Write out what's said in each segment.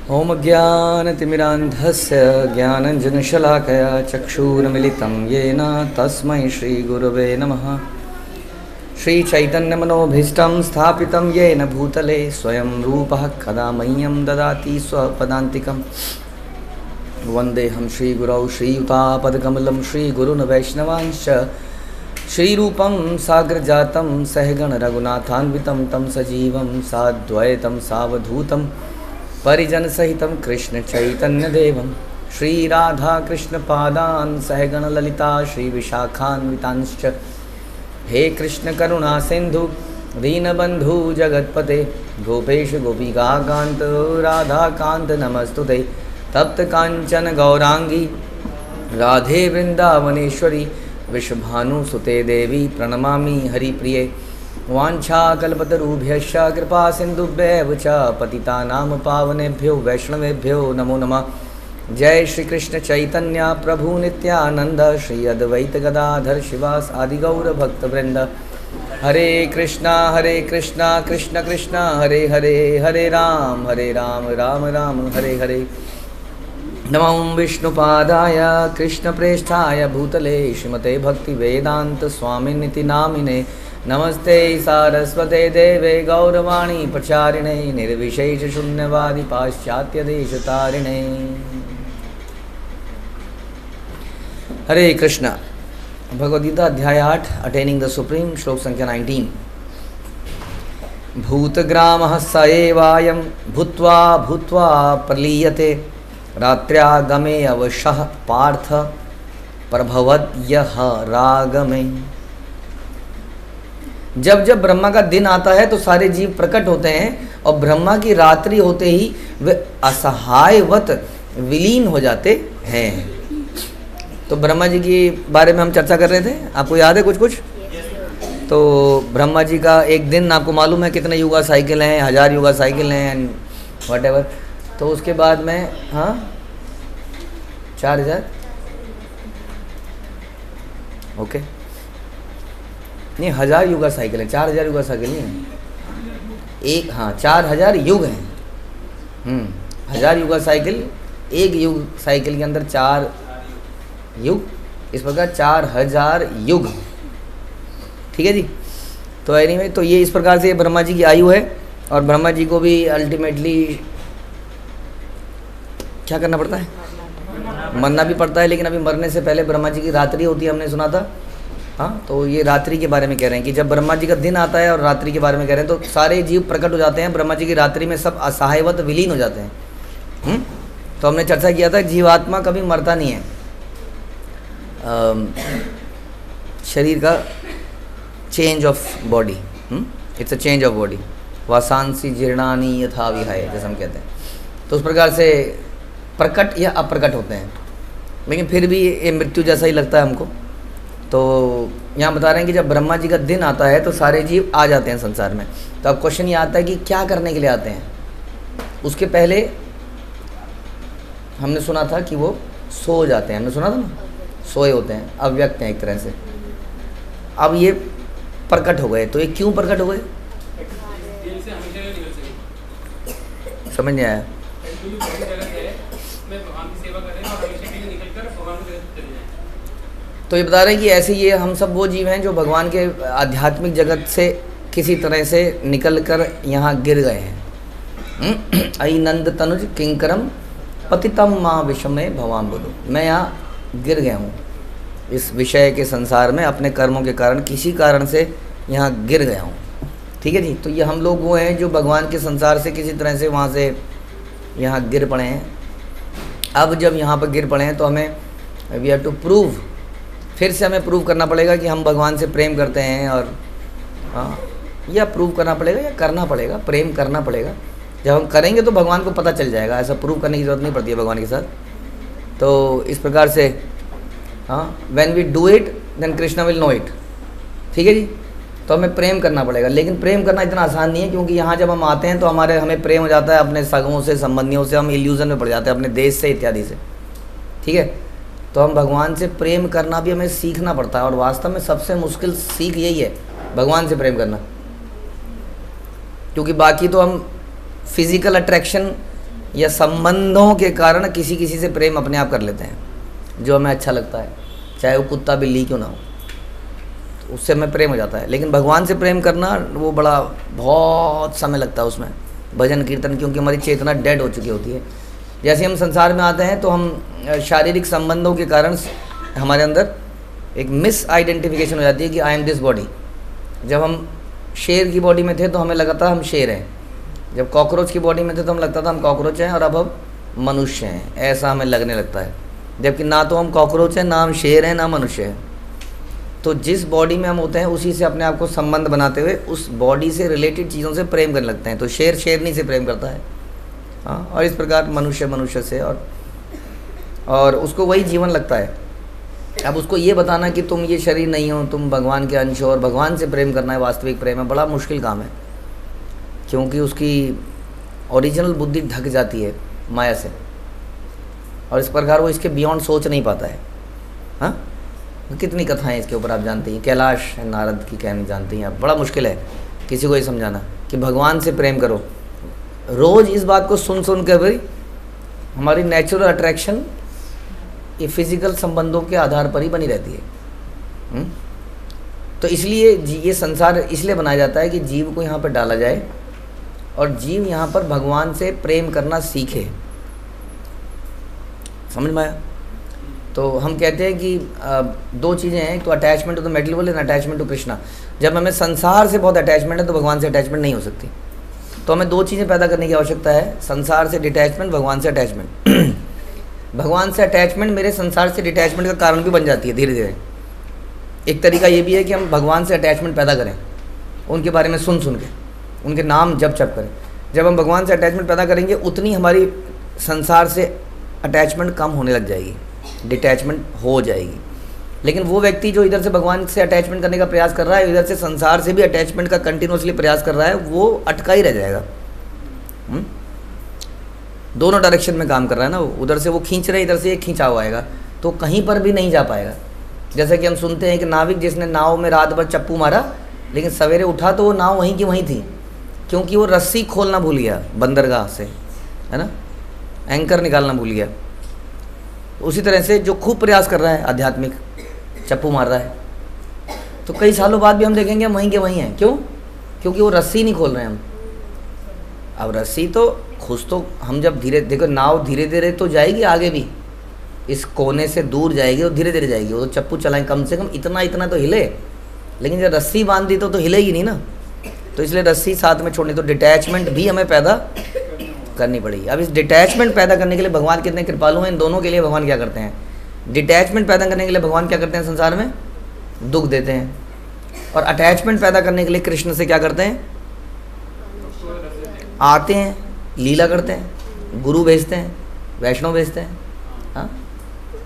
ओम ज्ञानतिमिरान्धस्य ज्ञानञ्जनशलाकया चक्षुरुन्मिलितं येन तस्मै श्रीगुरवे नमः। श्रीचैतन्यमनोभीष्टं स्थापितं येन भूतले स्वयं रूपः कदा मह्यं ददाति स्वपदान्तिकं। वन्देऽहं श्रीगुरौ श्रीयुतापदकमलं श्रीगुरून् वैष्णवांश्च श्रीरूपं साग्रजातं सहगण रघुनाथान्वितं तं सजीवं साद्वैतं सावधूतं परिजन सहितं कृष्ण चैतन्य देवं श्रीराधा कृष्ण पादान् सहगण ललिता श्री विशाखान्वितांश्च। हे कृष्ण करुणा सिंधु दीनबंधु जगतपते गोपेश गोपिका कांत राधा कांत नमस्तुते। तप्त कांचन गौरांगी राधे वृंदावनेश्वरी विश्वभानुसुते देवी प्रणमामि हरिप्रिये। वाञ्छाकल्पतरुभ्यश्च कृपा सिन्धुभ्यैव च पतितानां पावनेभ्यो वैष्णवेभ्यो नमो नमः। जय श्री कृष्ण चैतन्य प्रभु नित्यानंद श्री अद्वैत गदाधर शिवास आदि गौर भक्तवृंद। हरे कृष्णा कृष्ण कृष्ण हरे हरे हरे राम राम राम हरे हरे। नमो विष्णुपादाय कृष्णप्रेष्ठाय भूतले श्रीमते भक्तिवेदांत स्वामिनिति नामिने। नमस्ते सारस्वते देवे गौरवाणी प्रचारिणे निर्विशेष शून्यवादी पाश्चात्य देशतारिणे। हरे कृष्णा। भगवद्गीता अध्याय 8 अटेनिंग द सुप्रीम श्लोक संख्या 19। भूतग्रामः स एवायं भूत्वा भूत्वा प्रलीयते रात्र्यागमे अवशः पार्थ प्रभवद्यः रागमे। जब जब ब्रह्मा का दिन आता है तो सारे जीव प्रकट होते हैं और ब्रह्मा की रात्रि होते ही वे असहायवत विलीन हो जाते हैं। तो ब्रह्मा जी के बारे में हम चर्चा कर रहे थे, आपको याद है कुछ? तो ब्रह्मा जी का एक दिन आपको मालूम है कितने युगा साइकिल हैं, 1000 युगा साइकिल हैं एंड व्हाटएवर। तो उसके बाद में 4000 ओके नहीं 1000 युगा साइकिल है, 4000 युगा साइकिल नहीं है। 4000 युग हैं। 1000 युगा साइकिल, एक युग साइकिल के अंदर 4 युग, इस प्रकार 4000 युग। ठीक है जी। तो एनीवे तो ये इस प्रकार से ब्रह्मा जी की आयु है और ब्रह्मा जी को भी अल्टीमेटली क्या करना पड़ता है? मरना भी पड़ता है। लेकिन अभी मरने से पहले ब्रह्मा जी की रात्रि होती है, हमने सुना था। तो ये रात्रि के बारे में कह रहे हैं कि जब ब्रह्मा जी का दिन आता है और रात्रि के बारे में कह रहे हैं तो सारे जीव प्रकट हो जाते हैं ब्रह्मा जी की रात्रि में, सब असहायवत विलीन हो जाते हैं। तो हमने चर्चा किया था जीवात्मा कभी मरता नहीं है। शरीर का change of body, it's a change of body. वासांसी जीर्णानी यथा विहाय, जैसे हम कहते हैं। तो उस प्रकार से प्रकट या अप्रकट होते हैं, लेकिन फिर भी ये मृत्यु जैसा ही लगता है हमको। तो यहाँ बता रहे हैं कि जब ब्रह्मा जी का दिन आता है तो सारे जीव आ जाते हैं संसार में। तो अब क्वेश्चन ये आता है कि क्या करने के लिए आते हैं। उसके पहले हमने सुना था कि वो सो जाते हैं, हमने सुना था ना, सोए होते हैं, अव्यक्त हैं एक तरह से। अब ये प्रकट हो गए, तो ये क्यों प्रकट हो गए समझ नहीं आया। तो ये बता रहे हैं कि ऐसे ये हम सब वो जीव हैं जो भगवान के आध्यात्मिक जगत से किसी तरह से निकल कर यहाँ गिर गए हैं। अई नंद तनुज किंकरम पतितम माँ विषमे भवान बोलो। मैं यहाँ गिर गया हूँ इस विषय के संसार में, अपने कर्मों के कारण किसी कारण से यहाँ गिर गया हूँ। ठीक है जी। तो ये हम लोग वो हैं जो भगवान के संसार से किसी तरह से वहाँ से यहाँ गिर पड़े हैं। अब जब यहाँ पर गिर पड़े हैं तो हमें वी हैव टू प्रूव, फिर से हमें प्रूव करना पड़ेगा कि हम भगवान से प्रेम करते हैं। और या प्रूव करना पड़ेगा या करना पड़ेगा, प्रेम करना पड़ेगा। जब हम करेंगे तो भगवान को पता चल जाएगा, ऐसा प्रूव करने की ज़रूरत नहीं पड़ती है भगवान के साथ। तो इस प्रकार से when we do it then Krishna will know it. ठीक है जी। तो हमें प्रेम करना पड़ेगा, लेकिन प्रेम करना इतना आसान नहीं है, क्योंकि यहाँ जब हम आते हैं तो हमें प्रेम हो जाता है अपने सगों से, संबंधियों से, हम इल्यूजन में पड़ जाते हैं अपने देश से इत्यादि से। ठीक है। तो हम भगवान से प्रेम करना भी हमें सीखना पड़ता है, और वास्तव में सबसे मुश्किल सीख यही है, भगवान से प्रेम करना। क्योंकि बाकी तो हम फिज़िकल अट्रैक्शन या संबंधों के कारण किसी किसी से प्रेम अपने आप कर लेते हैं, जो हमें अच्छा लगता है, चाहे वो कुत्ता बिल्ली क्यों ना हो, तो उससे हमें प्रेम हो जाता है। लेकिन भगवान से प्रेम करना वो बड़ा बहुत समय लगता है उसमें, भजन कीर्तन, क्योंकि हमारी चेतना डेड हो चुकी होती है। जैसे हम संसार में आते हैं तो हम शारीरिक संबंधों के कारण हमारे अंदर एक मिस आइडेंटिफिकेशन हो जाती है कि आई एम दिस बॉडी। जब हम शेर की बॉडी में थे तो हमें लगा था हम शेर हैं, जब कॉकरोच की बॉडी में थे तो हम लगता था हम कॉकरोच हैं, और अब हम मनुष्य हैं, ऐसा हमें लगने लगता है। जबकि ना तो हम कॉकरोच हैं, ना हम शेर हैं, ना मनुष्य हैं। तो जिस बॉडी में हम होते हैं उसी से अपने आप को संबंध बनाते हुए उस बॉडी से रिलेटेड चीज़ों से प्रेम करने लगते हैं। तो शेर शेरनी से प्रेम करता है, हाँ, और इस प्रकार मनुष्य मनुष्य से, और उसको वही जीवन लगता है। अब उसको ये बताना कि तुम ये शरीर नहीं हो, तुम भगवान के अंश हो और भगवान से प्रेम करना है, वास्तविक प्रेम है, बड़ा मुश्किल काम है, क्योंकि उसकी ओरिजिनल बुद्धि ढक जाती है माया से, और इस प्रकार वो इसके बियॉन्ड सोच नहीं पाता है। हाँ, कितनी कथाएं इसके ऊपर आप जानते हैं, कैलाश नारद की कहानी जानती हैं आप। बड़ा मुश्किल है किसी को ये समझाना कि भगवान से प्रेम करो। रोज़ इस बात को सुन सुन कर भी हमारी नेचुरल अट्रैक्शन ये फिजिकल संबंधों के आधार पर ही बनी रहती है। तो इसलिए ये संसार इसलिए बनाया जाता है कि जीव को यहाँ पर डाला जाए और जीव यहाँ पर भगवान से प्रेम करना सीखे। समझ में आया? तो हम कहते हैं कि दो चीज़ें हैं, तो attachment to the material world and attachment to Krishna. जब हमें संसार से बहुत अटैचमेंट है तो भगवान से अटैचमेंट नहीं हो सकती। तो हमें दो चीज़ें पैदा करने की आवश्यकता है, संसार से डिटैचमेंट, भगवान से अटैचमेंट। भगवान से अटैचमेंट मेरे संसार से डिटैचमेंट का कारण भी बन जाती है धीरे धीरे। एक तरीका ये भी है कि हम भगवान से अटैचमेंट पैदा करें, उनके बारे में सुन सुन के, उनके नाम जप जप करें। जब हम भगवान से अटैचमेंट पैदा करेंगे उतनी हमारी संसार से अटैचमेंट कम होने लग जाएगी, डिटैचमेंट हो जाएगी। लेकिन वो व्यक्ति जो इधर से भगवान से अटैचमेंट करने का प्रयास कर रहा है, इधर से संसार से भी अटैचमेंट का कंटिन्यूसली प्रयास कर रहा है, वो अटका ही रह जाएगा। दोनों डायरेक्शन में काम कर रहा है ना, उधर से वो खींच रहे, इधर से एक खींचा हुआ आएगा, तो कहीं पर भी नहीं जा पाएगा। जैसे कि हम सुनते हैं कि नाविक जिसने नाव में रात भर चप्पू मारा, लेकिन सवेरे उठा तो वो नाव वहीं की वहीं थी, क्योंकि वो रस्सी खोलना भूल गया बंदरगाह से, है ना, एंकर निकालना भूल गया। उसी तरह से जो खूब प्रयास कर रहा है आध्यात्मिक, चप्पू मार रहा है, तो कई सालों बाद भी हम देखेंगे हम वहीं के वहीं हैं। क्यों? क्योंकि वो रस्सी नहीं खोल रहे हैं हम। अब रस्सी तो खुश तो हम जब धीरे, देखो नाव धीरे धीरे तो जाएगी आगे भी, इस कोने से दूर जाएगी और धीरे धीरे जाएगी। वो तो चप्पू चलाएं, कम से कम इतना इतना तो हिले, लेकिन जब रस्सी बांध दी तो हिलेगी नहीं ना। तो इसलिए रस्सी साथ में छोड़नी, तो डिटैचमेंट भी हमें पैदा करनी पड़ेगी। अब इस डिटैचमेंट पैदा करने के लिए भगवान कितने कृपालु हैं। इन दोनों के लिए भगवान क्या करते हैं, डिटैचमेंट पैदा करने के लिए भगवान क्या करते हैं, संसार में दुख देते हैं, और अटैचमेंट पैदा करने के लिए कृष्ण से क्या करते हैं, आते हैं, लीला करते हैं, गुरु भेजते हैं, वैष्णव भेजते हैं, हाँ,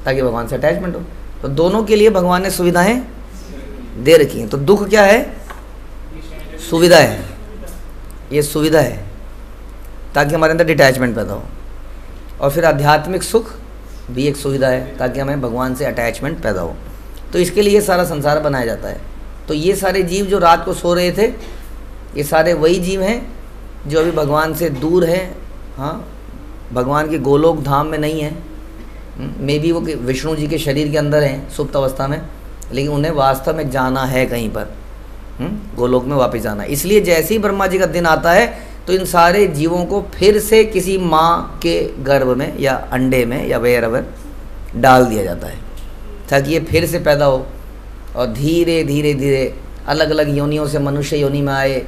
ताकि भगवान से अटैचमेंट हो। तो दोनों के लिए भगवान ने सुविधाएं दे रखी हैं। तो दुख क्या है, सुविधा है, ये सुविधा है ताकि हमारे अंदर डिटैचमेंट पैदा हो। और फिर आध्यात्मिक सुख भी एक सुविधा है ताकि हमें भगवान से अटैचमेंट पैदा हो। तो इसके लिए सारा संसार बनाया जाता है। तो ये सारे जीव जो रात को सो रहे थे, ये सारे वही जीव हैं जो अभी भगवान से दूर हैं, हाँ, भगवान के गोलोक धाम में नहीं है। मे बी वो विष्णु जी के शरीर के अंदर हैं सुप्त अवस्था में, लेकिन उन्हें वास्तव में जाना है कहीं पर, गोलोक में वापस जाना है। इसलिए जैसे ही ब्रह्मा जी का दिन आता है तो इन सारे जीवों को फिर से किसी माँ के गर्भ में या अंडे में या वेयरएवर डाल दिया जाता है, ताकि ये फिर से पैदा हो और धीरे धीरे धीरे अलग अलग योनियों से मनुष्य योनि में आए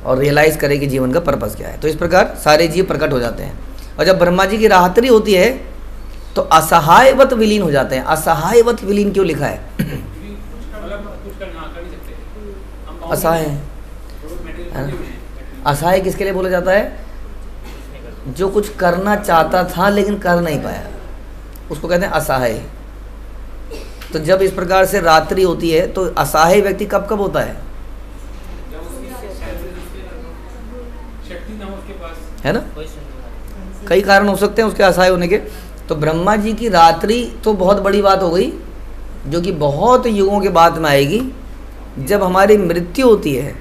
और रियलाइज़ करे कि जीवन का पर्पस क्या है। तो इस प्रकार सारे जीव प्रकट हो जाते हैं। और जब ब्रह्मा जी की रात्रि होती है तो असहायवत विलीन हो जाते हैं। असहायवत विलीन क्यों लिखा है? असहाय है। असहाय किसके लिए बोला जाता है? जो कुछ करना चाहता था लेकिन कर नहीं पाया, उसको कहते हैं असहाय। तो जब इस प्रकार से रात्रि होती है तो असहाय व्यक्ति कब कब होता है ना? कई कारण हो सकते हैं उसके असहाय होने के। तो ब्रह्मा जी की रात्रि तो बहुत बड़ी बात हो गई, जो कि बहुत युगों के बाद में आएगी। जब हमारी मृत्यु होती है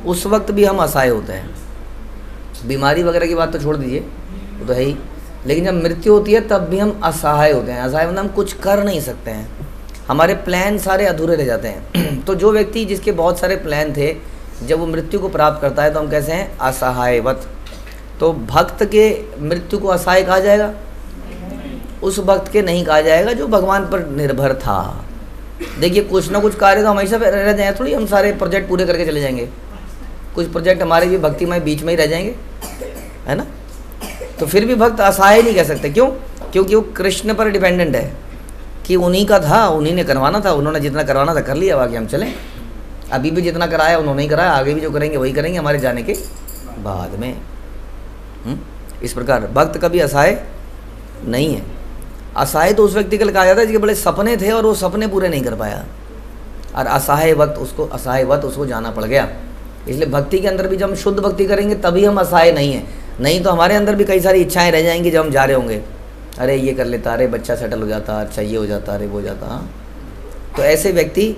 उस वक्त भी हम असहाय होते हैं। बीमारी वगैरह की बात तो छोड़ दीजिए, वो तो है ही। लेकिन जब मृत्यु होती है तब भी हम असहाय होते हैं। असहाय मतलब हम कुछ कर नहीं सकते हैं, हमारे प्लान सारे अधूरे रह जाते हैं। तो जो व्यक्ति जिसके बहुत सारे प्लान थे, जब वो मृत्यु को प्राप्त करता है तो हम कैसे हैं? असहायवत। तो भक्त के मृत्यु को असहाय कहा जाएगा? उस भक्त के नहीं कहा जाएगा जो भगवान पर निर्भर था। देखिए कुछ ना कुछ कार्य तो हमेशा रह जाए, थोड़ी हम सारे प्रोजेक्ट पूरे करके चले जाएंगे। कुछ प्रोजेक्ट हमारे भी भक्तिमय बीच में ही रह जाएंगे, है ना। तो फिर भी भक्त असहाय नहीं कह सकते। क्यों? क्योंकि वो कृष्ण पर डिपेंडेंट है कि उन्हीं का था, उन्हीं ने करवाना था, उन्होंने जितना करवाना था कर लिया, बाकी हम चलें। अभी भी जितना कराया उन्होंने ही कराया, आगे भी जो करेंगे वही करेंगे हमारे जाने के बाद में। इस प्रकार भक्त कभी असहाय नहीं है। असहाय तो उस व्यक्ति के लिए कहा जाता है जिसके बड़े सपने थे और वो सपने पूरे नहीं कर पाया, और असहायवत उसको जाना पड़ गया। इसलिए भक्ति के अंदर भी जब हम शुद्ध भक्ति करेंगे तभी हम असहाय नहीं हैं। नहीं तो हमारे अंदर भी कई सारी इच्छाएं रह जाएंगी जब हम जा रहे होंगे। अरे ये कर लेता, अरे बच्चा सेटल हो जाता, अच्छा ये हो जाता, अरे वो हो जाता। हाँ, तो ऐसे व्यक्ति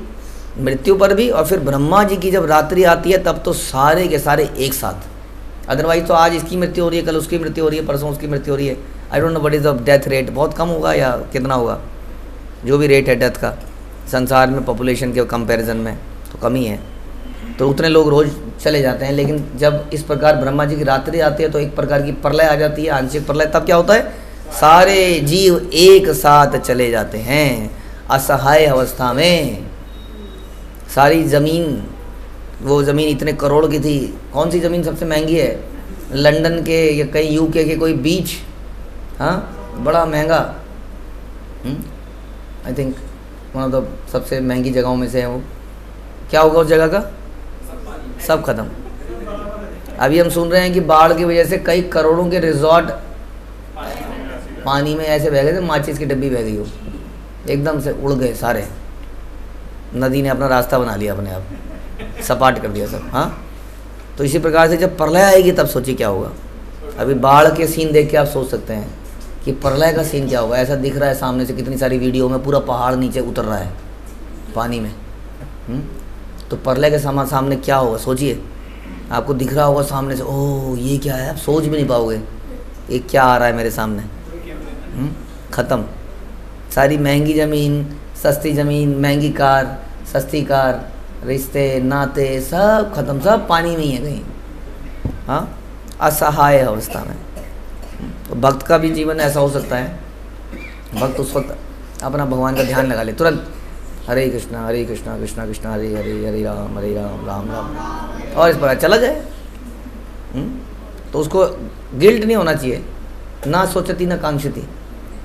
मृत्यु पर भी, और फिर ब्रह्मा जी की जब रात्रि आती है तब तो सारे के सारे एक साथ। अदरवाइज तो आज इसकी मृत्यु हो रही है, कल उसकी मृत्यु हो रही है, परसों उसकी मृत्यु हो रही है। I don't know what is the death rate, बहुत कम होगा या कितना होगा, जो भी रेट है डेथ का संसार में पॉपुलेशन के कंपैरिजन में तो कम ही है। तो उतने लोग रोज़ चले जाते हैं। लेकिन जब इस प्रकार ब्रह्मा जी की रात्रि आती है तो एक प्रकार की प्रलय आ जाती है, आंशिक प्रलय। तब क्या होता है? सारे जीव एक साथ चले जाते हैं असहाय अवस्था में। सारी ज़मीन, वो ज़मीन इतने करोड़ की थी। कौन सी ज़मीन सबसे महंगी है? लंदन के या कहीं यूके के कोई बीच, हाँ, बड़ा महंगा, I think one of the सबसे महंगी जगहों में से है वो। क्या होगा उस जगह का? सब खत्म। अभी हम सुन रहे हैं कि बाढ़ की वजह से कई करोड़ों के रिजॉर्ट पानी में ऐसे बह गए थे, माचिस की डब्बी बह गई हो, एकदम से उड़ गए सारे। नदी ने अपना रास्ता बना लिया, अपने आप सपाट कर दिया सब। हाँ, तो इसी प्रकार से जब प्रलय आएगी तब सोचिए क्या होगा। अभी बाढ़ के सीन देख के आप सोच सकते हैं कि प्रलय का सीन क्या होगा। ऐसा दिख रहा है सामने से, कितनी सारी वीडियो में पूरा पहाड़ नीचे उतर रहा है पानी में। तो प्रलय के सामने क्या होगा सोचिए। आपको दिख रहा होगा सामने से, ओह ये क्या है, आप सोच भी नहीं पाओगे ये क्या आ रहा है मेरे सामने। ख़त्म। सारी महंगी ज़मीन, सस्ती ज़मीन, महंगी कार, सस्ती कार, रिश्ते नाते सब खत्म, सब पानी में ही है कहीं। हाँ, असहाय अवस्था में। तो भक्त का भी जीवन ऐसा हो सकता है। भक्त उस वक्त अपना भगवान का ध्यान लगा ले तुरंत, हरे कृष्णा कृष्णा कृष्णा हरे हरे, हरे राम राम राम, और इस पर चला जाए। तो उसको गिल्ट नहीं होना चाहिए, ना सोचती ना कांक्षती,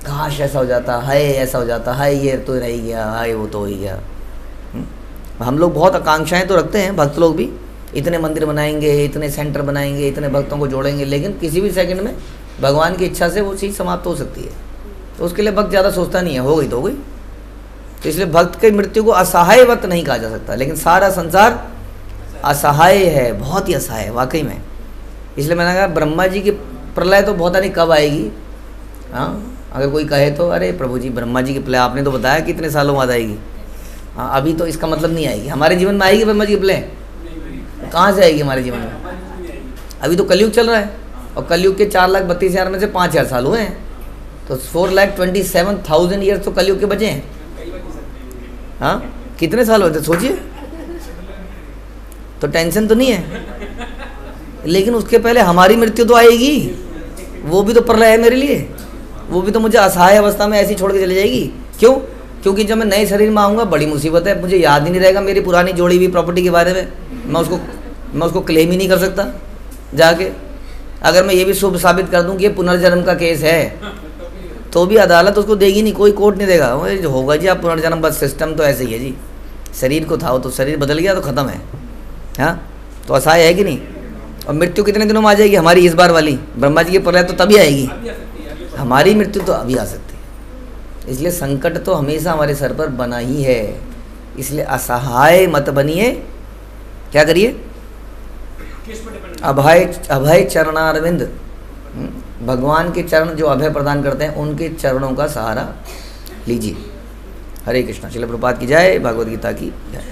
काश ऐसा हो जाता, हाय ऐसा हो जाता, हाय ये तो रह ही गया, हाय वो तो हो ही गया। हम लोग बहुत आकांक्षाएं तो रखते हैं, भक्त लोग भी, इतने मंदिर बनाएंगे, इतने सेंटर बनाएंगे, इतने भक्तों को जोड़ेंगे, लेकिन किसी भी सेकंड में भगवान की इच्छा से वो चीज़ समाप्त हो सकती है। तो उसके लिए भक्त ज़्यादा सोचता नहीं है, हो गई तो हो गई। तो इसलिए भक्त की मृत्यु को असहायवत नहीं कहा जा सकता, लेकिन सारा संसार असहाय है, बहुत ही असहाय है वाकई में। इसलिए मैंने कहा ब्रह्मा जी की प्रलय तो बहुत नहीं कब आएगी। हाँ, अगर कोई कहे तो अरे प्रभु जी ब्रह्मा जी की प्रलय आपने तो बताया कितने सालों बाद आएगी। हाँ, अभी तो इसका मतलब नहीं आएगी, हमारे जीवन में आएगी ब्रह्मा जी की प्रलय, कहाँ से आएगी हमारे जीवन में? अभी तो कलयुग चल रहा है, और कलयुग के 4,32,000 में से 5,000 साल हुए हैं, तो 4,27,000 ईयर्स तो कलयुग के बचे हैं। हाँ, कितने साल होते सोचिए। तो टेंशन तो नहीं है, लेकिन उसके पहले हमारी मृत्यु तो आएगी, वो भी तो प्रलय है मेरे लिए, वो भी तो मुझे असहाय अवस्था में ऐसी छोड़ के चली जाएगी। क्यों? क्योंकि जब मैं नए शरीर में आऊँगा बड़ी मुसीबत है, मुझे याद ही नहीं रहेगा मेरी पुरानी जोड़ी हुई प्रॉपर्टी के बारे में, मैं उसको क्लेम ही नहीं कर सकता जाके। अगर मैं ये भी शुभ साबित कर दूं कि ये पुनर्जन्म का केस है, तो भी अदालत उसको देगी नहीं, कोई कोर्ट नहीं देगा। वो जो होगा जी आप पुनर्जन्म, बस सिस्टम तो ऐसे ही है जी, शरीर को था तो शरीर बदल गया तो ख़त्म है। हाँ, तो असहाय है कि नहीं? और मृत्यु कितने दिनों में आ जाएगी हमारी इस बार वाली? ब्रह्मा जी की प्रलय तो तभी आएगी, हमारी मृत्यु तो अभी आ सकती है। इसलिए संकट तो हमेशा हमारे सर पर बना ही है। इसलिए असहाय मत बनिए, क्या करिए? अभय चरणारविंद, भगवान के चरण जो अभय प्रदान करते हैं उनके चरणों का सहारा लीजिए। हरे कृष्णा। श्रील प्रभुपाद की जय, भगवद गीता की जय।